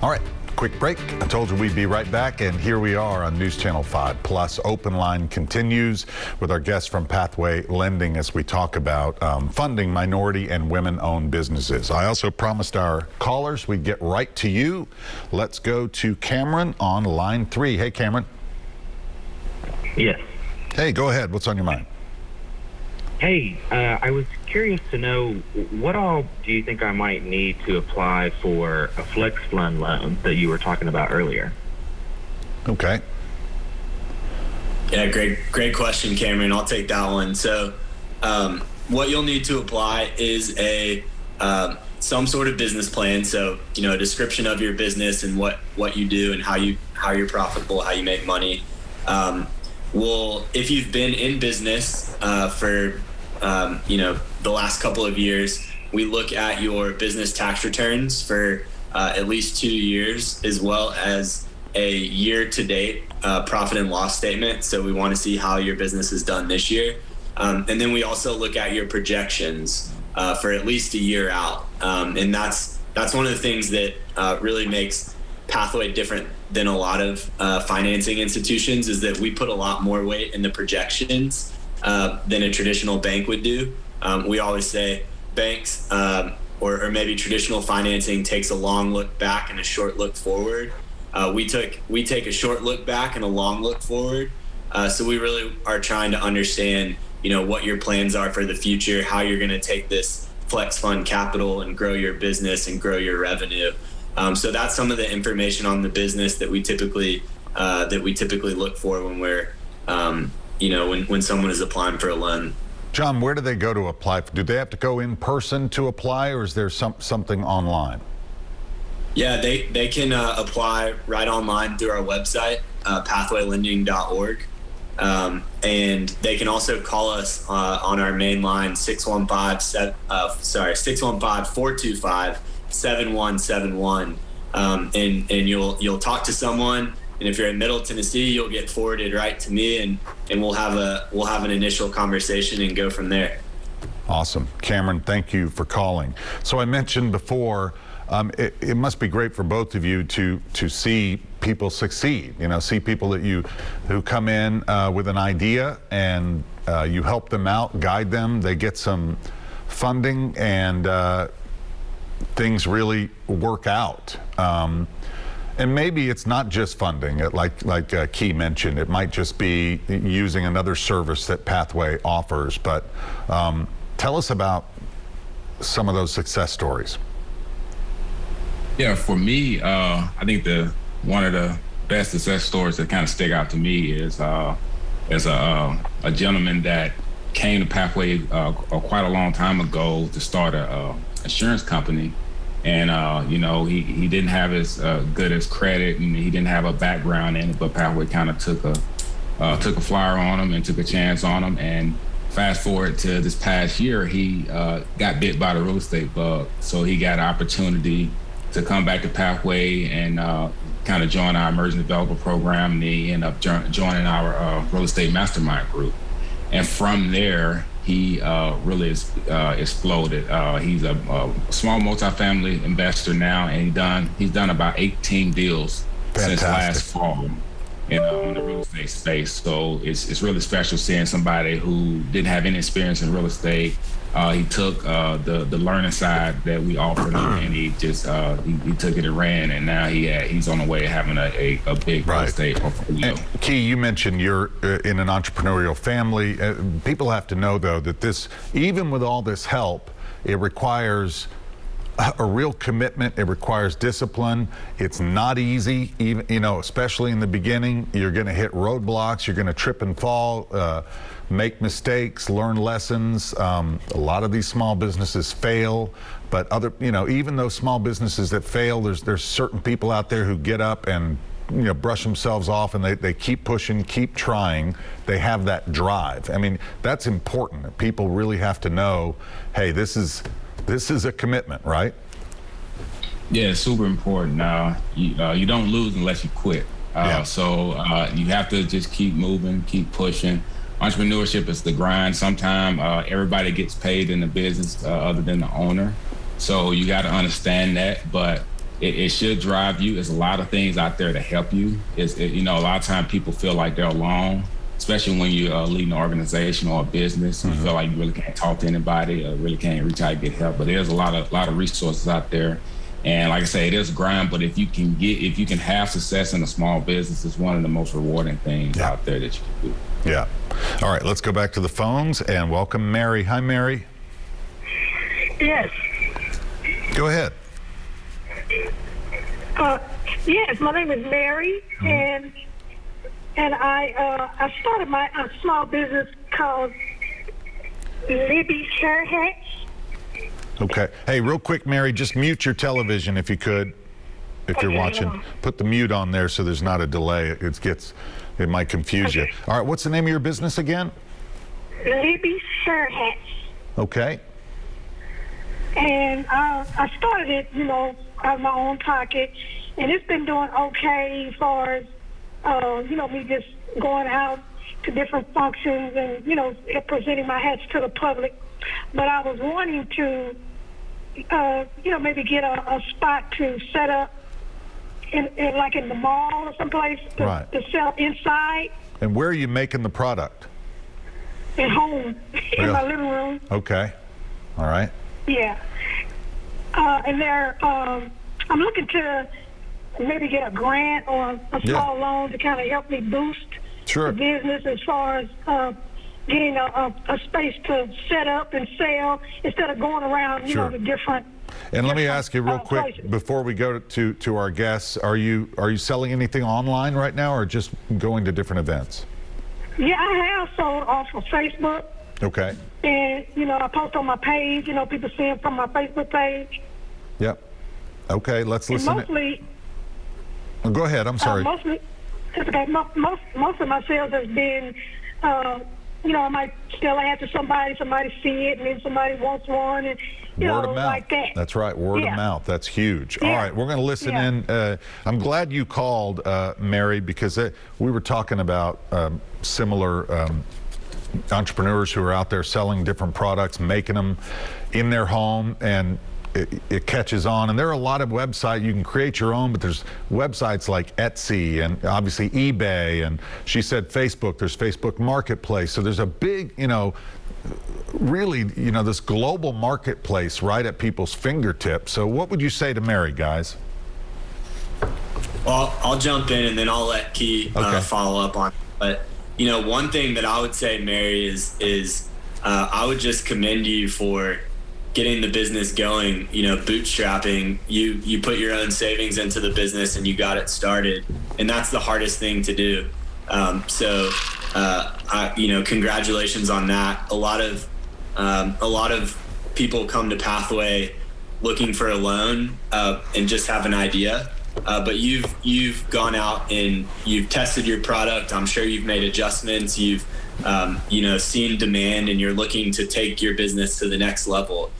All right, quick break. I told you we'd be right back, and here we are on News Channel 5 Plus. OpenLine continues with our guests from Pathway Lending as we talk about funding minority and women-owned businesses. I also promised our callers we'd get right to you. Let's go to Cameron on line 3. Hey, Cameron. Yes. Hey, go ahead. What's on your mind? Hey, I was curious to know, what all do you think I might need to apply for a FlexFund loan that you were talking about earlier? Okay. Yeah, great question, Cameron. I'll take that one. So what you'll need to apply is some sort of business plan. So, a description of your business and what you do and how you're profitable, how you make money. If you've been in business for the last couple of years, we look at your business tax returns for at least 2 years, as well as a year-to-date profit and loss statement. So we want to see how your business has done this year. And then we also look at your projections for at least a year out. And that's one of the things that really makes Pathway different than a lot of financing institutions, is that we put a lot more weight in the projections than a traditional bank would do. We always say banks or maybe traditional financing takes a long look back and a short look forward. We take a short look back and a long look forward. So we really are trying to understand, what your plans are for the future, how you're going to take this FlexFund capital and grow your business and grow your revenue. So that's some of the information on the business that we typically look for when we're when someone is applying for a loan. John, where do they go to apply? Do they have to go in person to apply, or is there something online? Yeah, they can apply right online through our website, pathwaylending.org. And they can also call us on our main line, 615-425-7171. And you'll talk to someone, and if you're in Middle Tennessee, you'll get forwarded right to me, and we'll have an initial conversation and go from there. Awesome. Cameron, thank you for calling. So I mentioned before, it must be great for both of you to see people succeed, see people who come in with an idea, and you help them out, guide them, they get some funding, and things really work out. And maybe it's not just funding, like Key mentioned. It might just be using another service that Pathway offers. But tell us about some of those success stories. Yeah, for me, I think one of the best success stories that kind of stick out to me is a gentleman that came to Pathway quite a long time ago to start a insurance company. And, he didn't have as good as credit, and he didn't have a background in it, but Pathway kind of took a flyer on him and took a chance on him. And fast forward to this past year, he got bit by the real estate bug. So he got an opportunity to come back to Pathway and kind of join our emerging developer program. And he ended up joining our real estate mastermind group. And from there, he really exploded. He's a small multifamily investor now, and he's done about 18 deals since last fall in the real estate space. So it's really special seeing somebody who didn't have any experience in real estate. He took the learning side that we offered him, and he just he took it and ran, and now he's on the way to having a big real estate portfolio. And Key, you mentioned you're in an entrepreneurial family. People have to know, though, that even with all this help, it requires a real commitment. It requires discipline. It's not easy, even especially in the beginning. You're going to hit roadblocks. You're going to trip and fall, make mistakes, learn lessons. A lot of these small businesses fail, but even those small businesses that fail, there's certain people out there who get up and brush themselves off, and they keep pushing, keep trying. They have that drive. I mean, that's important. People really have to know, hey, this is a commitment, right? Yeah, it's super important. You don't lose unless you quit. So you have to just keep moving, keep pushing. Entrepreneurship is the grind. Sometimes everybody gets paid in the business other than the owner. So you got to understand that. But it should drive you. There's a lot of things out there to help you. A lot of times people feel like they're alone, especially when you're leading an organization or a business. You feel like you really can't talk to anybody, or really can't reach out and get help. But there's a lot of resources out there. And like I say, it is a grind, but if you can have success in a small business, it's one of the most rewarding things out there that you can do. Yeah. All right, let's go back to the phones and welcome Mary. Hi, Mary. Yes. Go ahead. Yes, my name is Mary, and I started my small business called Libby's Hair Hats. Okay. Hey, real quick, Mary, just mute your television if you could. If you're watching, put the mute on there so there's not a delay. It might confuse you. All right, what's the name of your business again? Libby's Hair Hats. Okay. And I started it, out of my own pocket, and it's been doing okay as far as, me just going out to different functions and, presenting my hats to the public. But I was wanting to, maybe get a spot to set up in the mall or someplace to sell inside. And where are you making the product? At home, in my living room. Okay. All right. Yeah. And I'm looking to maybe get a grant or a small loan to kind of help me boost the business as far as getting a space to set up and sell instead of going around, the different. And let me ask you real quick places. before we go to our guests, are you selling anything online right now or just going to different events? Yeah, I have sold off of Facebook. Okay. And, I post on my page, people see it from my Facebook page. Yep. Okay, let's listen. Mostly. Go ahead, I'm sorry. Mostly, it's okay. Most of my sales has been, I might sell ad to somebody see it, and then somebody wants one, and, word of mouth. Like that. That's right, word of mouth. That's huge. Yeah. All right, we're going to listen in. I'm glad you called, Mary, because we were talking about similar entrepreneurs who are out there selling different products, making them in their home, and it catches on. And there are a lot of websites. You can create your own, but there's websites like Etsy and obviously eBay. And she said Facebook, there's Facebook Marketplace. So there's a big, really, this global marketplace right at people's fingertips. So what would you say to Mary, guys? Well, I'll jump in and then I'll let Key follow up on it. But, one thing that I would say, Mary, is I would just commend you for getting the business going, bootstrapping. You put your own savings into the business and you got it started. And that's the hardest thing to do. Congratulations on that. A lot of people come to Pathway looking for a loan and just have an idea. But you've gone out and you've tested your product. I'm sure you've made adjustments. You've seen demand, and you're looking to take your business to the next level.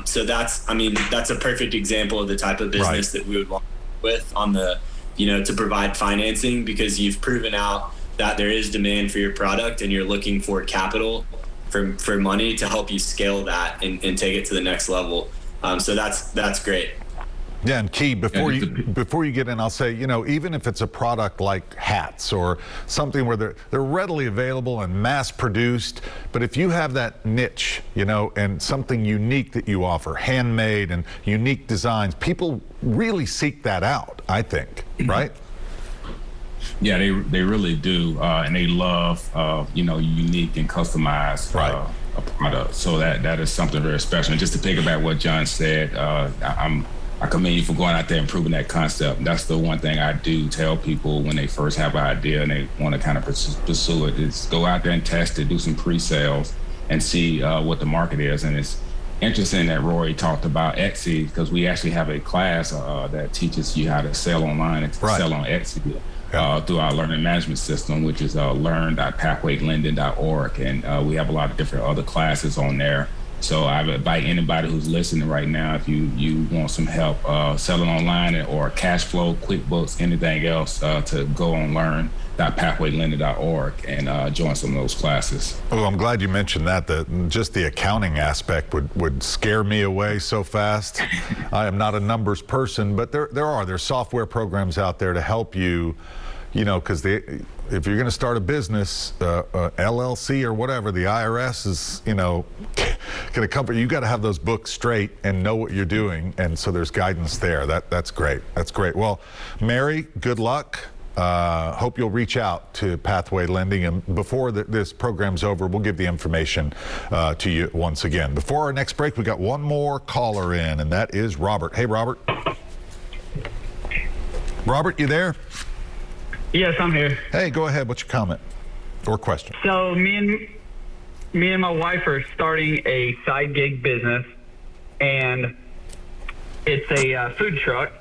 So that's a perfect example of the type of business that we would want with on the, to provide financing, because you've proven out that there is demand for your product and you're looking for capital for money to help you scale that and take it to the next level. So that's great. Yeah, and Key, before you get in, I'll say, even if it's a product like hats or something where they're readily available and mass produced, but if you have that niche, and something unique that you offer, handmade and unique designs, people really seek that out, I think, right? Yeah, they really do, and they love, unique and customized a product. So that is something very special. And just to piggyback what John said, I commend you for going out there and proving that concept. That's the one thing I do tell people when they first have an idea and they want to kind of pursue it, is go out there and test it, do some pre-sales and see what the market is. And it's interesting that Rhori talked about Etsy, because we actually have a class that teaches you how to sell online and to sell on Etsy through our learning management system, which is learn.pathwaylending.org. And we have a lot of different other classes on there So I would invite anybody who's listening right now, if you want some help selling online or cash flow, QuickBooks, anything else, to go on learn.pathwaylending.org and join some of those classes. Oh, I'm glad you mentioned that. Just the accounting aspect would scare me away so fast. I am not a numbers person, but there's software programs out there to help you, because if you're going to start a business, LLC or whatever, the IRS is, going to come for you. You got to have those books straight and know what you're doing. And so there's guidance there. That's great. That's great. Well, Mary, good luck. Hope you'll reach out to Pathway Lending. And before this program's over, we'll give the information to you once again. Before our next break, we got one more caller in, and that is Robert. Hey, Robert. Robert, you there? Yes, I'm here. Hey, go ahead. What's your comment or question? So me and my wife are starting a side gig business, and it's a food truck,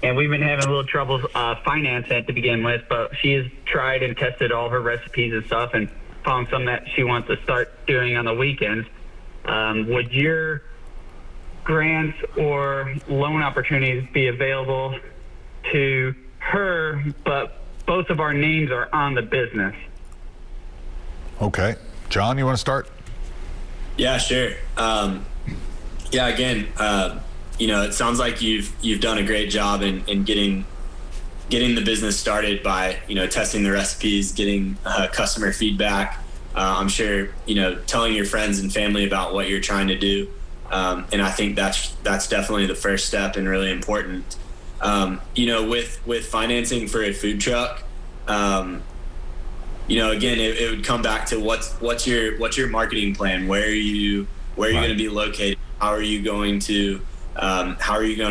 and we've been having a little trouble financing it to begin with, but she has tried and tested all her recipes and stuff and found some that she wants to start doing on the weekends. Would your grants or loan opportunities be available to her, but both of our names are on the business? Okay. John, you want to start? Yeah, sure. Again, it sounds like you've done a great job in getting the business started by, testing the recipes, getting customer feedback. I'm sure, telling your friends and family about what you're trying to do. And I think that's definitely the first step and really important. With financing for a food truck, again, it would come back to what's your marketing plan? Where are you going to be located? How are you going to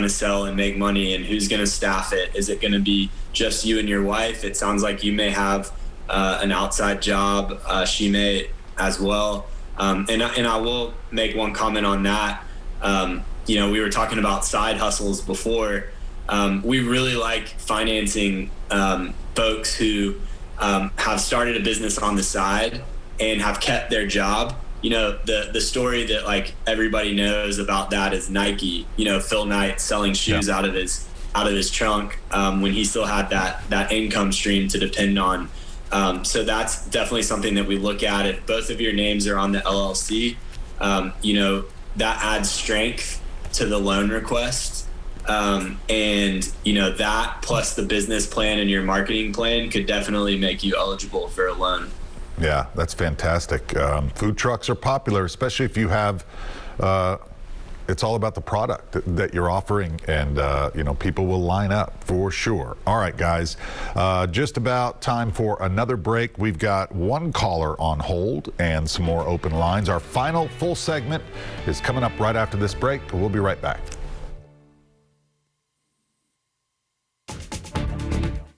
sell and make money, and who's going to staff it? Is it going to be just you and your wife? It sounds like you may have an outside job. She may as well. And I will make one comment on that. We were talking about side hustles before. We really like financing folks who have started a business on the side and have kept their job. The story that like everybody knows about that is Nike. Phil Knight selling shoes out of his trunk when he still had that income stream to depend on. So that's definitely something that we look at. If both of your names are on the LLC, that adds strength to the loan request. That plus the business plan and your marketing plan could definitely make you eligible for a loan. Yeah, that's fantastic. Food trucks are popular, especially if you have, it's all about the product that you're offering, and people will line up for sure. All right, guys, just about time for another break. We've got one caller on hold and some more open lines. Our final full segment is coming up right after this break. We'll be right back.